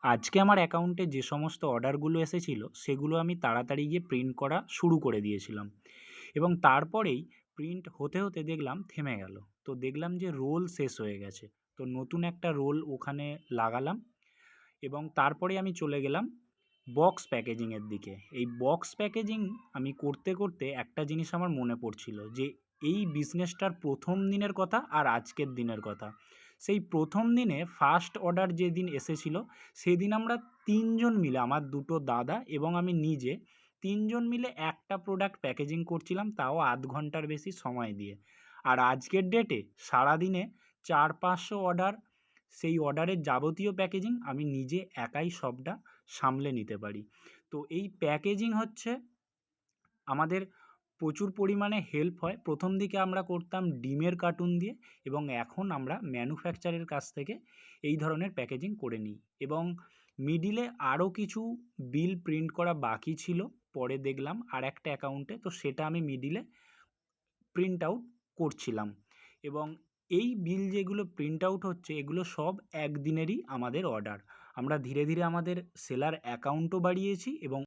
আজকে আমার অ্যাকাউন্টে যে সমস্ত অর্ডারগুলো এসেছিল সেগুলো আমি তাড়াতাড়ি গিয়ে প্রিন্ট করা শুরু করে দিয়েছিলাম এবং তারপরেই প্রিন্ট হতে হতে দেখলাম থেমে গেল। তো দেখলাম যে রোল শেষ হয়ে গেছে। তো নতুন একটা রোল ওখানে লাগালাম এবং তারপরে আমি চলে গেলাম বক্স প্যাকেজিংয়ের দিকে। এই বক্স প্যাকেজিং আমি করতে করতে একটা জিনিস আমার মনে পড়ছিল যে এই বিজনেসটার প্রথম দিনের কথা আর আজকের দিনের কথা। সেই প্রথম দিনে ফার্স্ট অর্ডার যেদিন এসেছিল সেদিন আমরা তিনজন মিলে, আমার দুটো দাদা এবং আমি নিজে, তিনজন মিলে একটা প্রোডাক্ট প্যাকেজিং করছিলাম, তাও আধ ঘন্টার বেশি সময় দিয়ে। আর আজকের ডেটে সারাদিনে 400-500 অর্ডার, সেই অর্ডারের যাবতীয় প্যাকেজিং আমি নিজে একাই সবটা সামলে নিতে পারি। তো এই প্যাকেজিং হচ্ছে আমাদের প্রচুর পরিমাণে হেল্প হয়। প্রথম দিকে আমরা করতাম ডিমের কার্টুন দিয়ে এবং এখন আমরা ম্যানুফ্যাকচারের কাছ থেকে এই ধরনের প্যাকেজিং করে নিই এবং মিডিলে আরও কিছু বিল প্রিন্ট করা বাকি ছিল। পরে দেখলাম আরেকটা অ্যাকাউন্টে, তো সেটা আমি মিডিলে প্রিন্ট আউট করছিলাম এবং এই বিল যেগুলো প্রিন্ট আউট হচ্ছে এগুলো সব একদিনেরই আমাদের অর্ডার। আমরা ধীরে ধীরে আমাদের সেলার অ্যাকাউন্টও বাড়িয়েছি এবং